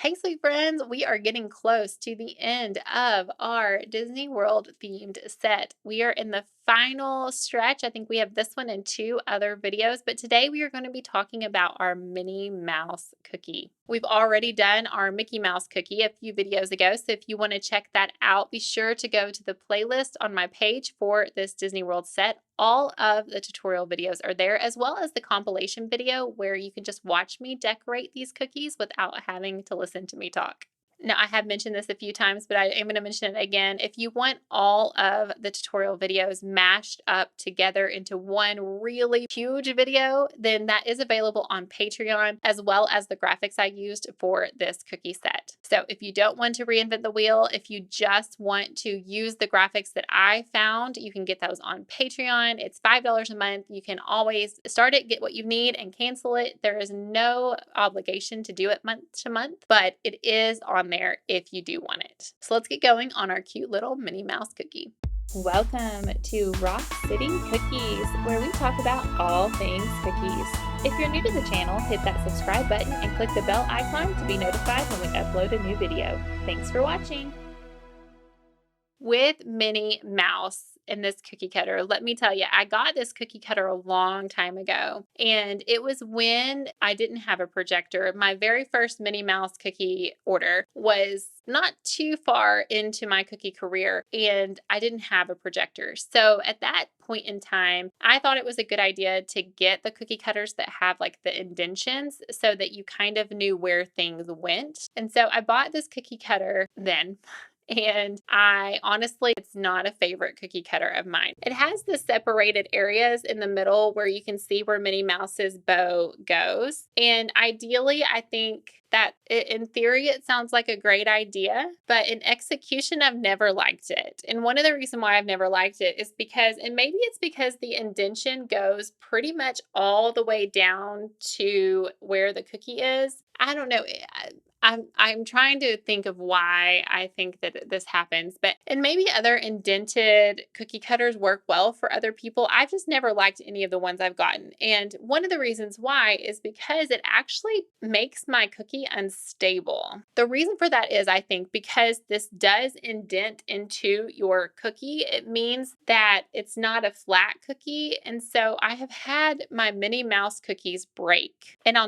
Hey, sweet friends, we are getting close to the end of our Disney World themed set. We are in the final stretch. I think we have this one and two other videos, but today we are going to be talking about our Minnie Mouse cookie. We've already done our Mickey Mouse cookie a few videos ago, so if you want to check that out, be sure to go to the playlist on my page for this Disney World set. All of the tutorial videos are there, as well as the compilation video where you can just watch me decorate these cookies without having to listen to me talk. Now, I have mentioned this a few times, but I am going to mention it again. If you want all of the tutorial videos mashed up together into one really huge video, then that is available on Patreon, as well as the graphics I used for this cookie set. So if you don't want to reinvent the wheel, if you just want to use the graphics that I found, you can get those on Patreon. It's $5 a month. You can always start it, get what you need, and cancel it. There is no obligation to do it month to month, but it is on there if you do want it. So let's get going on our cute little Minnie Mouse cookie. Welcome to Rock City Cookies, where we talk about all things cookies. If you're new to the channel, hit that subscribe button and click the bell icon to be notified when we upload a new video. Thanks for watching. With Minnie Mouse in this cookie cutter, let me tell you, I got this cookie cutter a long time ago, and it was when I didn't have a projector. My very first Minnie Mouse cookie order was not too far into my cookie career, and I didn't have a projector. So at that point in time, I thought it was a good idea to get the cookie cutters that have like the indentions so that you kind of knew where things went. And so I bought this cookie cutter then. And I honestly, it's not a favorite cookie cutter of mine. It has the separated areas in the middle where you can see where Minnie Mouse's bow goes. And ideally, I think that in theory, it sounds like a great idea, but in execution, I've never liked it. And one of the reasons why I've never liked it is because, and maybe it's because the indention goes pretty much all the way down to where the cookie is. I don't know. I'm trying to think of why I think that this happens, but and maybe other indented cookie cutters work well for other people. I've just never liked any of the ones I've gotten. And one of the reasons why is because it actually makes my cookie unstable. The reason for that is, I think, because this does indent into your cookie, it means that it's not a flat cookie. And so I have had my Minnie Mouse cookies break. And I'll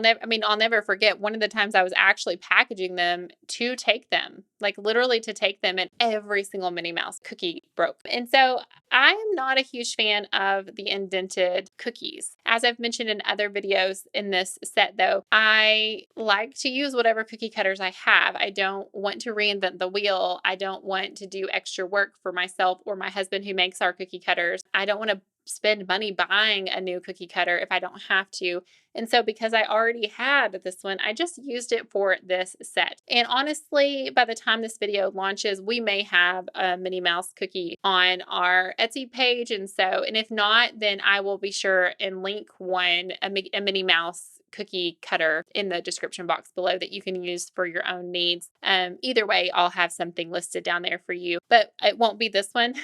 never forget one of the times I was actually packaging them to take them, like literally to take them, and every single Minnie Mouse cookie broke. And so I am not a huge fan of the indented cookies. As I've mentioned in other videos in this set though, I like to use whatever cookie cutters I have. I don't want to reinvent the wheel. I don't want to do extra work for myself or my husband who makes our cookie cutters. I don't want to spend money buying a new cookie cutter if I don't have to. And so because I already had this one, I just used it for this set. And honestly, by the time this video launches, we may have a Minnie Mouse cookie on our Etsy page. And if not, then I will be sure and link a Minnie Mouse cookie cutter in the description box below that you can use for your own needs. Either way, I'll have something listed down there for you, but it won't be this one.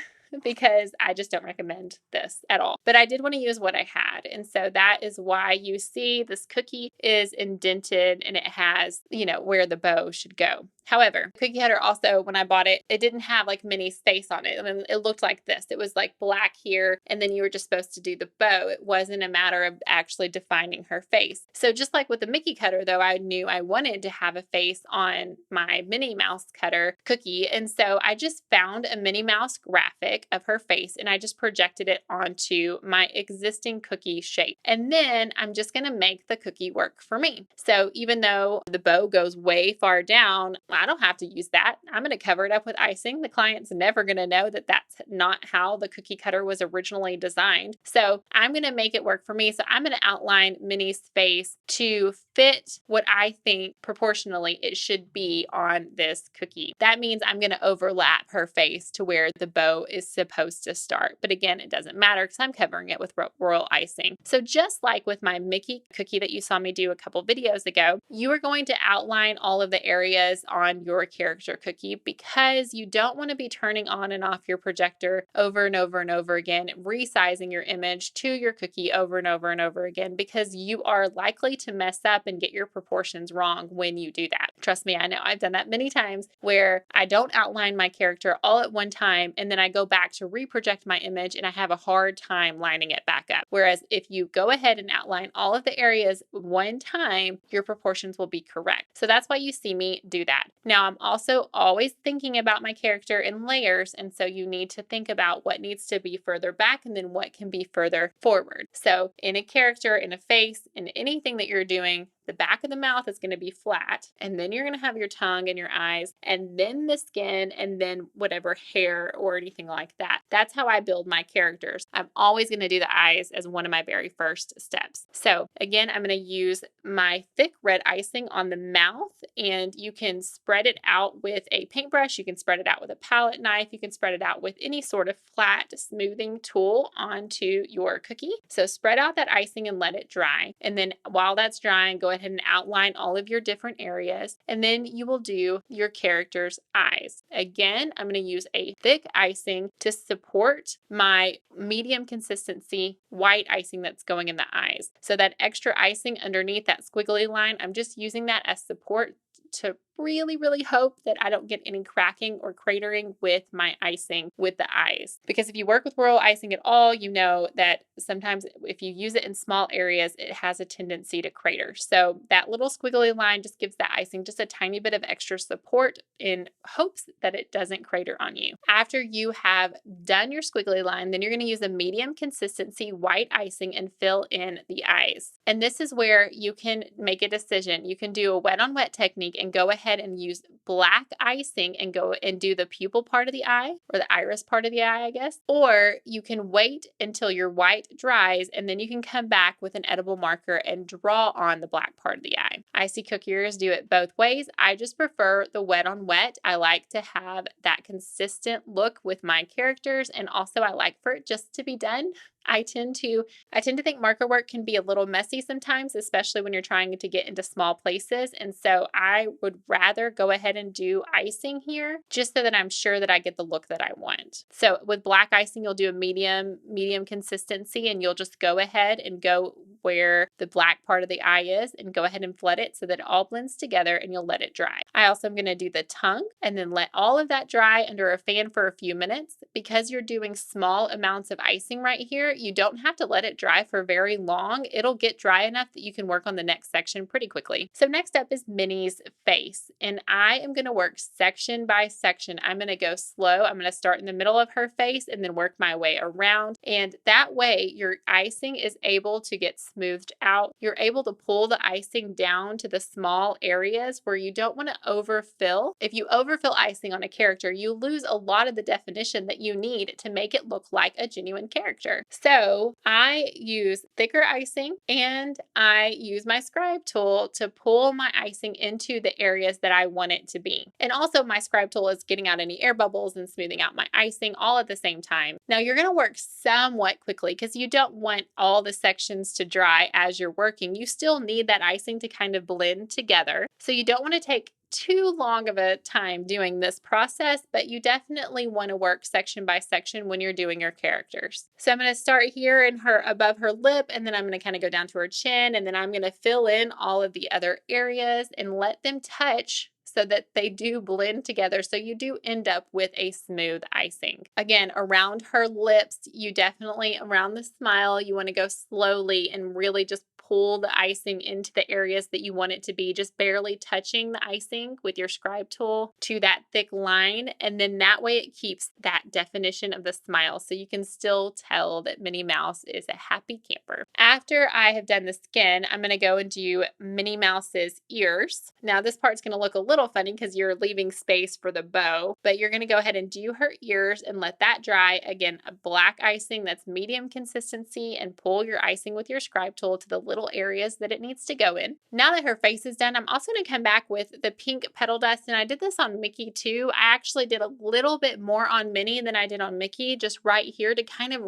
Because I just don't recommend this at all. But I did want to use what I had. And so that is why you see this cookie is indented and it has, where the bow should go. However, cookie cutter also, when I bought it, it didn't have like Minnie's face on it. I mean, it looked like this. It was like black here, and then you were just supposed to do the bow. It wasn't a matter of actually defining her face. So just like with the Mickey cutter, though, I knew I wanted to have a face on my Minnie Mouse cutter cookie. And so I just found a Minnie Mouse graphic of her face, and I just projected it onto my existing cookie shape. And then I'm just going to make the cookie work for me. So even though the bow goes way far down, I don't have to use that. I'm going to cover it up with icing. The client's never going to know that that's not how the cookie cutter was originally designed. So I'm going to make it work for me. So I'm going to outline Minnie's face to fit what I think proportionally it should be on this cookie. That means I'm going to overlap her face to where the bow is supposed to start. But again, it doesn't matter because I'm covering it with royal icing. So just like with my Mickey cookie that you saw me do a couple videos ago, you are going to outline all of the areas on your character cookie because you don't want to be turning on and off your projector over and over and over again, resizing your image to your cookie over and over and over again, because you are likely to mess up up and get your proportions wrong when you do that. Trust me, I know I've done that many times where I don't outline my character all at one time and then I go back to reproject my image and I have a hard time lining it back up. Whereas if you go ahead and outline all of the areas one time, your proportions will be correct. So that's why you see me do that. Now, I'm also always thinking about my character in layers, and so you need to think about what needs to be further back and then what can be further forward. So in a character, in a face, in anything that you're doing, the back of the mouth is going to be flat, and then you're going to have your tongue and your eyes, and then the skin, and then whatever hair or anything like that. That's how I build my characters. I'm always going to do the eyes as one of my very first steps. So again, I'm going to use my thick red icing on the mouth, and you can spread it out with a paintbrush. You can spread it out with a palette knife. You can spread it out with any sort of flat smoothing tool onto your cookie. So spread out that icing and let it dry. And then while that's drying, go ahead and outline all of your different areas, and then you will do your character's eyes. Again, I'm going to use a thick icing to support my medium consistency white icing that's going in the eyes. So that extra icing underneath that squiggly line, I'm just using that as support to really hope that I don't get any cracking or cratering with my icing with the eyes. Because if you work with royal icing at all, you know that sometimes if you use it in small areas, it has a tendency to crater. So that little squiggly line just gives that icing just a tiny bit of extra support in hopes that it doesn't crater on you. After you have done your squiggly line, then you're going to use a medium consistency white icing and fill in the eyes. And this is where you can make a decision. You can do a wet on wet technique and go ahead and use black icing and go and do the pupil part of the eye, or the iris part of the eye, I guess. Or you can wait until your white dries and then you can come back with an edible marker and draw on the black part of the eye. I see cookiers do it both ways. I just prefer the wet on wet. I like to have that consistent look with my characters, and also I like for it just to be done. I tend to think marker work can be a little messy sometimes, especially when you're trying to get into small places. And so I would rather go ahead and do icing here just so that I'm sure that I get the look that I want. So with black icing, you'll do a medium consistency, and you'll just go ahead and go where the black part of the eye is and go ahead and flood it so that it all blends together, and you'll let it dry. I also am going to do the tongue and then let all of that dry under a fan for a few minutes. Because you're doing small amounts of icing right here, you don't have to let it dry for very long. It'll get dry enough that you can work on the next section pretty quickly. So next up is Minnie's face, and I am going to work section by section. I'm going to go slow. I'm going to start in the middle of her face and then work my way around, and that way your icing is able to get smoothed out. You're able to pull the icing down to the small areas where you don't want to overfill. If you overfill icing on a character, you lose a lot of the definition that you need to make it look like a genuine character. So I use thicker icing and I use my scribe tool to pull my icing into the areas that I want it to be. And also my scribe tool is getting out any air bubbles and smoothing out my icing all at the same time. Now you're going to work somewhat quickly because you don't want all the sections to dry as you're working. You still need that icing to kind of blend together. So you don't want to take too long of a time doing this process, but you definitely want to work section by section when you're doing your characters. So I'm going to start here in her above her lip, and then I'm going to kind of go down to her chin, and then I'm going to fill in all of the other areas and let them touch so that they do blend together. So you do end up with a smooth icing. Again, around her lips, you definitely, around the smile, you want to go slowly and really just pull the icing into the areas that you want it to be, just barely touching the icing with your scribe tool to that thick line. And then that way it keeps that definition of the smile. So you can still tell that Minnie Mouse is a happy camper. After I have done the skin, I'm going to go and do Minnie Mouse's ears. Now this part's going to look a little funny because you're leaving space for the bow, but you're going to go ahead and do her ears and let that dry. Again, a black icing that's medium consistency, and pull your icing with your scribe tool to the little areas that it needs to go in. Now that her face is done, I'm also going to come back with the pink petal dust, and I did this on Mickey too. I actually did a little bit more on Minnie than I did on Mickey, just right here to kind of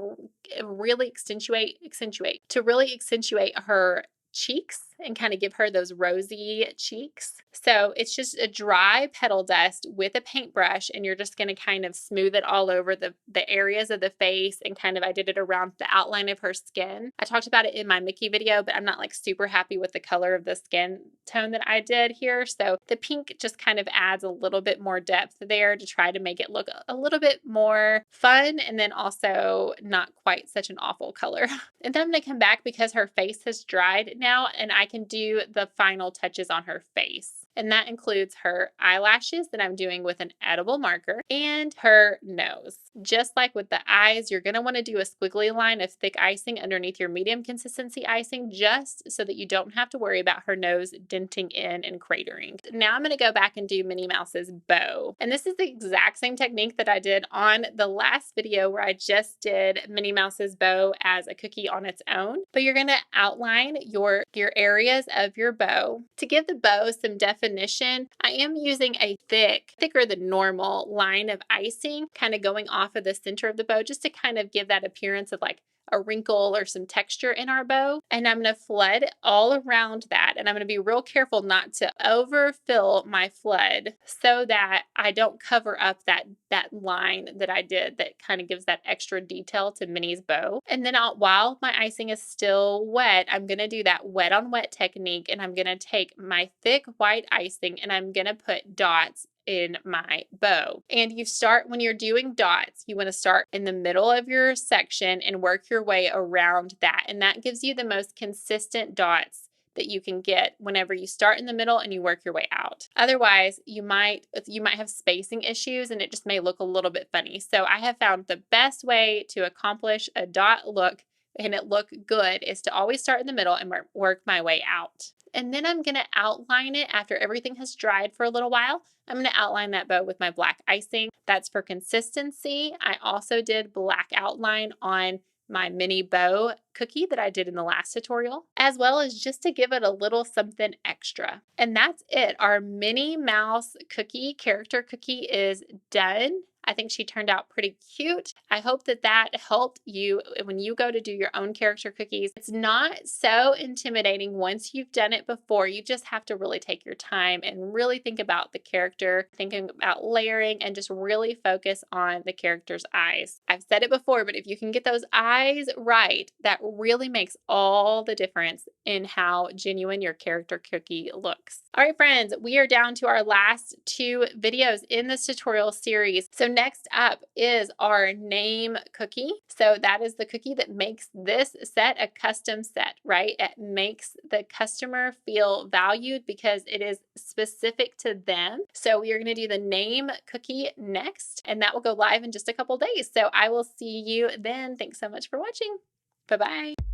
really accentuate her cheeks and kind of give her those rosy cheeks. So it's just a dry petal dust with a paintbrush, and you're just going to kind of smooth it all over the areas of the face, and kind of I did it around the outline of her skin. I talked about it in my Mickey video, but I'm not like super happy with the color of the skin tone that I did here. So the pink just kind of adds a little bit more depth there to try to make it look a little bit more fun, and then also not quite such an awful color. And then I'm going to come back because her face has dried now, and I can do the final touches on her face. And that includes her eyelashes that I'm doing with an edible marker and her nose. Just like with the eyes, you're going to want to do a squiggly line of thick icing underneath your medium consistency icing, just so that you don't have to worry about her nose denting in and cratering. Now I'm going to go back and do Minnie Mouse's bow. And this is the exact same technique that I did on the last video where I just did Minnie Mouse's bow as a cookie on its own. But you're going to outline your areas of your bow. To give the bow some definition, I am using a thicker than normal line of icing kind of going off of the center of the bow, just to kind of give that appearance of like a wrinkle or some texture in our bow. And I'm going to flood all around that. And I'm going to be real careful not to overfill my flood so that I don't cover up that line that I did that kind of gives that extra detail to Minnie's bow. And then while my icing is still wet, I'm going to do that wet on wet technique, and I'm going to take my thick white icing and I'm going to put dots in my bow. And when you're doing dots, you want to start in the middle of your section and work your way around that. And that gives you the most consistent dots that you can get whenever you start in the middle and you work your way out. Otherwise, you might have spacing issues and it just may look a little bit funny. So I have found the best way to accomplish a dot look and it look good is to always start in the middle and work my way out. And then I'm going to outline it after everything has dried for a little while. I'm going to outline that bow with my black icing. That's for consistency. I also did black outline on my mini bow cookie that I did in the last tutorial, as well as just to give it a little something extra. And that's it. Our Minnie Mouse cookie, character cookie, is done. I think she turned out pretty cute. I hope that helped you when you go to do your own character cookies. It's not so intimidating once you've done it before. You just have to really take your time and really think about the character, thinking about layering, and just really focus on the character's eyes. I've said it before, but if you can get those eyes right, that really makes all the difference in how genuine your character cookie looks. All right, friends, we are down to our last 2 videos in this tutorial series. So next up is our name cookie. So that is the cookie that makes this set a custom set, right? It makes the customer feel valued because it is specific to them. So we are going to do the name cookie next, and that will go live in just a couple days. So I will see you then. Thanks so much for watching. Bye-bye.